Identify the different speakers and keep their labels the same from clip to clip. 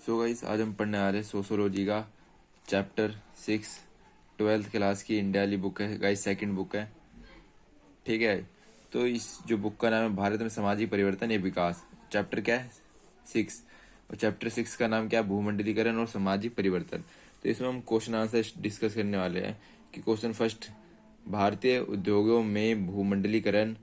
Speaker 1: So guys आज हम पढ़ने आ रहे हैं सोशोलॉजी का चैप्टर 6 ट्वेल्थ क्लास की इंडिया वाली बुक है गाइस, सेकंड बुक है। ठीक है, तो इस जो बुक का नाम है भारत में सामाजिक परिवर्तन या विकास। चैप्टर क्या है? 6। और चैप्टर 6 का नाम क्या है? भूमंडलीकरण और सामाजिक परिवर्तन। तो इसमें हम क्वेश्चन आंसर डिस्कस करने वाले हैं कि क्वेश्चन फर्स्ट, भारतीय उद्योगों में भूमंडलीकरण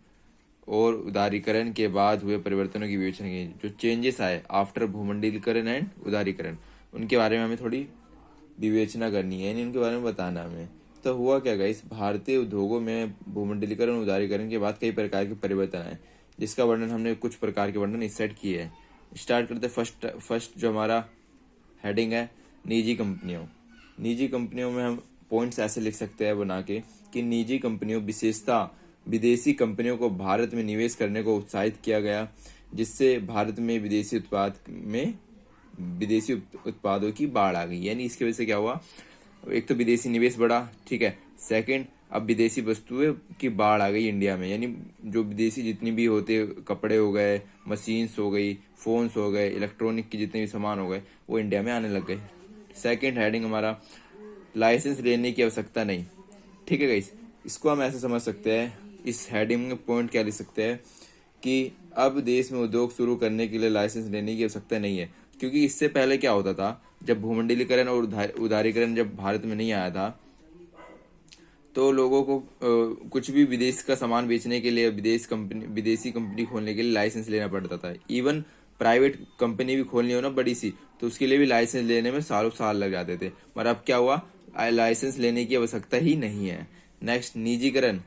Speaker 1: और उदारीकरण के बाद हुए परिवर्तनों की विवेचना की। जो चेंजेस आए आफ्टर भूमंडलीकरण एंड उदारीकरण, उनके बारे में हमें थोड़ी विवेचना करनी है, यानी उनके बारे में बताना है हमें। तो हुआ क्या गाइस, भारतीय उद्योगों में भूमंडलीकरण और उदारीकरण के बाद कई प्रकार के परिवर्तन आए, जिसका वर्णन हमने कुछ प्रकार के वर्णन इस सेट किए हैं। स्टार्ट करते फर्स्ट जो हमारा हेडिंग है, निजी कंपनियों। निजी कंपनियों में हम पॉइंट्स ऐसे लिख सकते हैं बना के कि निजी कंपनियों विशेषता विदेशी कंपनियों को भारत में निवेश करने को उत्साहित किया गया, जिससे भारत में विदेशी उत्पादों की बाढ़ आ गई। यानी इसकी वजह से क्या हुआ, एक तो विदेशी निवेश बढ़ा, ठीक है। सेकंड, अब विदेशी वस्तुएं की बाढ़ आ गई इंडिया में, यानी जो विदेशी जितनी भी होते, कपड़े हो गए, मशीन्स हो गई, फोन्स हो गए, इलेक्ट्रॉनिक के जितने भी सामान हो गए, वो इंडिया में आने लग गए। सेकंड हेडिंग हमारा, लाइसेंस लेने की आवश्यकता नहीं। ठीक है गाइस, इसको हम ऐसे समझ सकते हैं, इस हेडिंग में पॉइंट क्या लिख सकते हैं कि अब देश में उद्योग शुरू करने के लिए लाइसेंस लेने की आवश्यकता नहीं है। क्योंकि इससे पहले क्या होता था, जब भूमंडलीकरण और उदारीकरण जब भारत में नहीं आया था, तो लोगों को कुछ भी विदेश का सामान बेचने के लिए विदेशी कंपनी खोलने के लिए लाइसेंस लेना पड़ता था। इवन प्राइवेट कंपनी भी खोलनी हो ना बड़ी सी, तो उसके लिए भी लाइसेंस लेने में सालों साल लग जाते थे। पर अब क्या हुआ, लाइसेंस लेने की आवश्यकता ही नहीं है। नेक्स्ट, निजीकरण।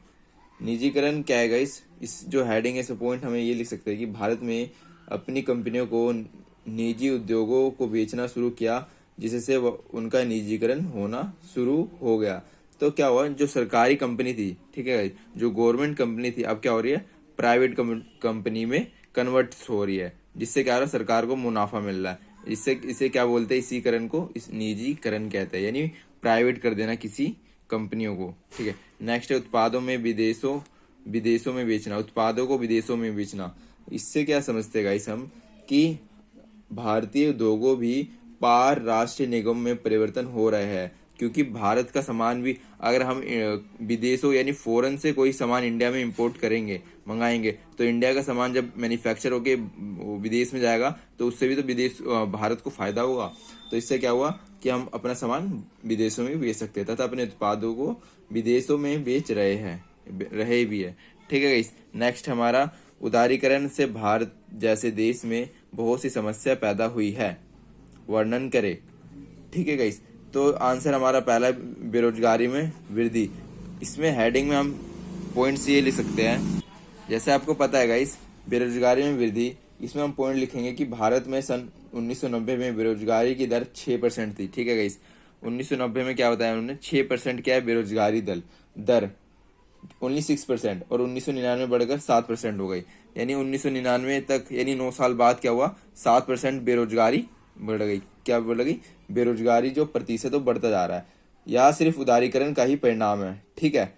Speaker 1: निजीकरण क्या है गाइस, इस जो हेडिंग है, इस पॉइंट हमें ये लिख सकते हैं कि भारत में अपनी कंपनियों को निजी उद्योगों को बेचना शुरू किया, जिससे उनका निजीकरण होना शुरू हो गया। तो क्या हुआ, जो सरकारी कंपनी थी, ठीक है गाइस, जो गवर्नमेंट कंपनी थी, अब क्या हो रही है, प्राइवेट कंपनी में कन्वर्ट हो रही है, जिससे क्या हो रहा है, सरकार को मुनाफा मिल रहा है। इससे इसे क्या बोलते हैं, इसीकरण को इस निजीकरण कहते हैं, यानी प्राइवेट कर देना किसी कंपनियों को। ठीक है। नेक्स्ट है, उत्पादों में विदेशों में बेचना, उत्पादों को विदेशों में बेचना। इससे क्या समझते हैं गाइस हम कि भारतीय उद्योगों भी पार राष्ट्रीय निगम में परिवर्तन हो रहे हैं, क्योंकि भारत का सामान भी अगर हम विदेशों यानी फॉरेन से कोई सामान इंडिया में इंपोर्ट करेंगे, मंगाएंगे, तो इंडिया का सामान जब मैन्युफैक्चर होके विदेश में जाएगा, तो उससे भी तो भारत को फायदा होगा। तो इससे क्या हुआ कि हम अपना सामान विदेशों में बेच सकते हैं तथा अपने उत्पादों को विदेशों में बेच रहे भी है। ठीक है गाइस। नेक्स्ट हमारा, उदारीकरण से भारत जैसे देश में बहुत सी समस्या पैदा हुई है, वर्णन करें। ठीक है गाइस, तो आंसर हमारा पहला, बेरोजगारी में वृद्धि। इसमें हेडिंग में हम पॉइंट्स ये लिख सकते हैं, जैसे आपको पता है गाइस, बेरोजगारी में वृद्धि। इसमें हम पॉइंट लिखेंगे कि भारत में सन 1990 में बेरोजगारी की दर 6% थी। ठीक है गाइस, 1990 में क्या बताया उन्होंने, 6% क्या है बेरोजगारी दर ओनली 6%, और 1999 बढ़कर 7% हो गई। यानी 1999 तक, यानी 9 साल बाद क्या हुआ, 7% बेरोजगारी बढ़ गई। क्या बढ़ गई? बेरोजगारी जो प्रतिशत वो बढ़ता जा रहा है। यह सिर्फ उदारीकरण का ही परिणाम है। ठीक है।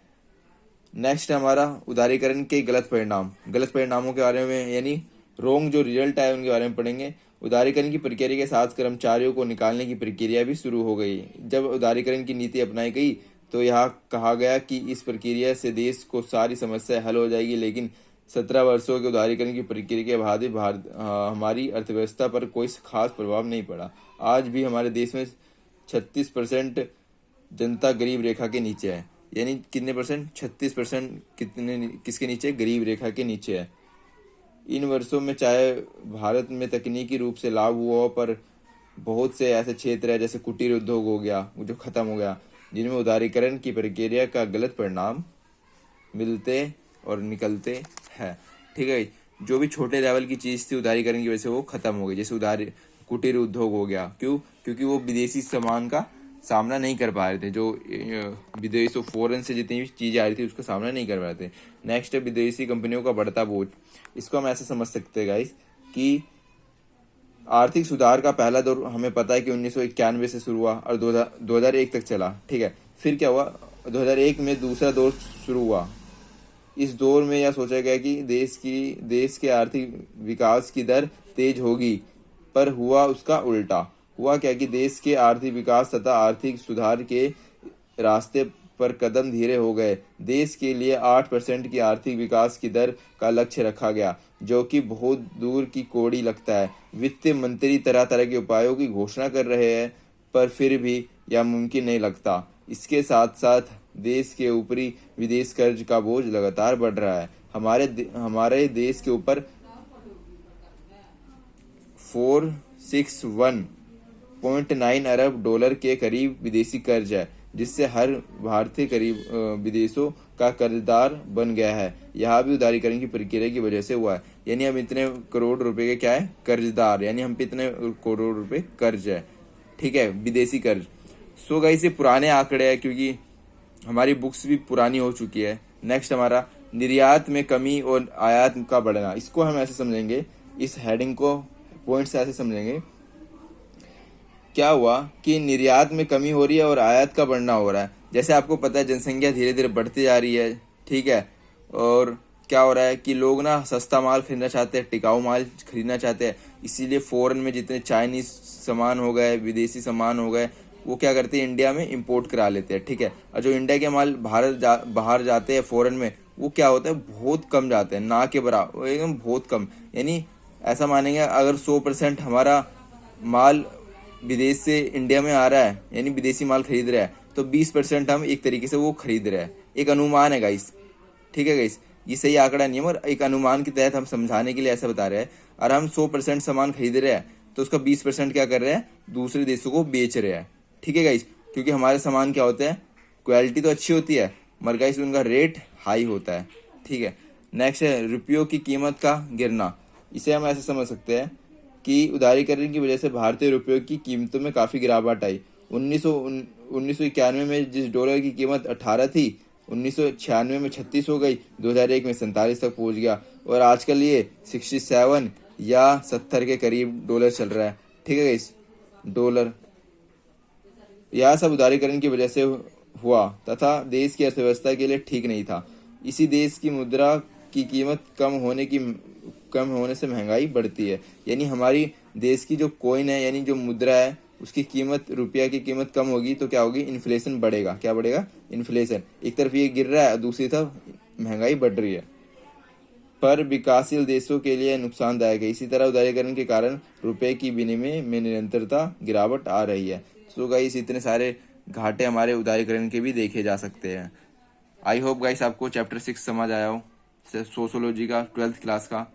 Speaker 1: नेक्स्ट हमारा, उदारीकरण के गलत परिणामों के बारे में, यानी रोंग जो रिजल्ट आए उनके बारे में पढ़ेंगे। उदारीकरण की प्रक्रिया के साथ कर्मचारियों को निकालने की प्रक्रिया भी शुरू हो गई। जब उदारीकरण की नीति अपनाई गई, तो यह कहा गया कि इस प्रक्रिया से देश को सारी समस्या हल हो जाएगी, लेकिन 17 वर्षों के उदारीकरण की प्रक्रिया के बाद भी हमारी अर्थव्यवस्था पर कोई खास प्रभाव नहीं पड़ा। आज भी हमारे देश में 36% जनता गरीब रेखा के नीचे है। यानी कितने परसेंट? 36%। किसके नीचे? गरीब रेखा के नीचे है। इन वर्षों में चाहे भारत में तकनीकी रूप से लाभ हुआ हो, पर बहुत से ऐसे क्षेत्र है, जैसे कुटीर उद्योग हो गया, जो खत्म हो गया, जिनमें उदारीकरण की प्रक्रिया का गलत परिणाम मिलते और निकलते हैं। ठीक है। जो भी छोटे लेवल की चीज थी, उदारीकरण की वजह से वो खत्म हो गई। जैसे कुटीर उद्योग हो गया, क्यों? क्योंकि वो विदेशी सामान का सामना नहीं कर पा रहे थे, जो विदेश और फॉरेन से जितनी भी चीजें आ रही थी उसका सामना नहीं कर पा रहे थे। नेक्स्ट है, विदेशी कंपनियों का बढ़ता बोझ। इसको हम ऐसे समझ सकते हैं गाइस कि आर्थिक सुधार का पहला दौर हमें पता है कि 1991 से शुरू हुआ और 2001 तक चला। ठीक है। फिर क्या हुआ, 2001 में दूसरा दौर शुरू हुआ। इस दौर में यह सोचा गया कि देश के आर्थिक विकास की दर तेज होगी, पर हुआ उसका उल्टा। हुआ क्या कि देश के आर्थिक विकास तथा आर्थिक सुधार के रास्ते पर कदम धीरे हो गए। देश के लिए 8% की आर्थिक विकास की दर का लक्ष्य रखा गया, जो कि बहुत दूर की कौड़ी लगता है। वित्त मंत्री तरह तरह के उपायों की घोषणा कर रहे हैं, पर फिर भी यह मुमकिन नहीं लगता। इसके साथ साथ देश के ऊपरी विदेश कर्ज का बोझ लगातार बढ़ रहा है। हमारे देश के ऊपर 461.9 अरब डॉलर के करीब विदेशी कर्ज है, जिससे हर भारतीय करीब विदेशों का कर्जदार बन गया है। यहाँ भी उदारीकरण की प्रक्रिया की वजह से हुआ है। यानी हम इतने करोड़ रुपए के क्या है, कर्जदार, यानी हम पे इतने करोड़ रुपए कर्ज है, ठीक है, विदेशी कर्ज। सो गाइस, ये पुराने आंकड़े हैं क्योंकि हमारी बुक्स भी पुरानी हो चुकी है। नेक्स्ट हमारा निर्यात में कमी और आयात का बढ़ना। इसको हम ऐसे समझेंगे, इस हेडिंग को पॉइंट से ऐसे समझेंगे। क्या हुआ कि निर्यात में कमी हो रही है और आयात का बढ़ना हो रहा है। जैसे आपको पता है जनसंख्या धीरे धीरे बढ़ती जा रही है, ठीक है, और क्या हो रहा है कि लोग ना सस्ता माल खरीदना चाहते हैं, टिकाऊ माल खरीदना चाहते हैं। इसीलिए फॉरेन में जितने चाइनीज सामान हो गए, विदेशी सामान हो गए, वो क्या करते हैं, इंडिया में इंपोर्ट करा लेते हैं, ठीक है। और जो इंडिया के माल बाहर जाते हैं फॉरेन में, वो क्या होता है, बहुत कम जाते हैं, ना के बराबर, एकदम बहुत कम। यानी ऐसा मानेंगे अगर 100% हमारा माल विदेश से इंडिया में आ रहा है, यानी विदेशी माल खरीद रहा है, तो 20% हम एक तरीके से वो खरीद रहे हैं। एक अनुमान है गाइस, ठीक है गाइस, ये सही आंकड़ा नहीं है, मगर एक अनुमान के तहत हम समझाने के लिए ऐसा बता रहे हैं। और हम 100% सामान खरीद रहे हैं, तो उसका 20% क्या कर रहे हैं, दूसरे देशों को बेच रहे हैं, ठीक है गाइस। क्योंकि हमारे सामान क्या होते हैं, क्वालिटी तो अच्छी होती है, मगर गाइस उनका रेट हाई होता है, ठीक है। नेक्स्ट है रुपयों की कीमत का गिरना। इसे हम ऐसे समझ सकते हैं कि उदारीकरण की वजह से भारतीय रुपयों की कीमतों में काफी गिरावट आई। 1991 में जिस डॉलर की कीमत 18 थी, 1996 में 36 हो गई, 2001 में 47 तक पहुंच गया, और आजकल ये 67 या 70 के करीब डॉलर चल रहा है, ठीक है इस डॉलर। यह सब उदारीकरण की वजह से हुआ तथा देश की अर्थव्यवस्था के लिए ठीक नहीं था। इसी देश की मुद्रा की कीमत कम होने से महंगाई बढ़ती है। यानी हमारी देश की जो कॉइन है, यानी जो मुद्रा है, उसकी कीमत, रुपया की कीमत कम होगी तो क्या होगी, इन्फ्लेशन बढ़ेगा। क्या बढ़ेगा, इन्फ्लेशन। एक तरफ ये गिर रहा है, दूसरी तरफ महंगाई बढ़ रही है, पर विकासशील देशों के लिए नुकसानदायक है। इसी तरह उदारीकरण के कारण रुपए की विनिमय में निरंतरता गिरावट आ रही है। सो गाइस, इतने सारे घाटे हमारे उदारीकरण के भी देखे जा सकते हैं। आई होप गाइस आपको चैप्टर 6 समझ आया हो, सोशोलॉजी का 12th क्लास का।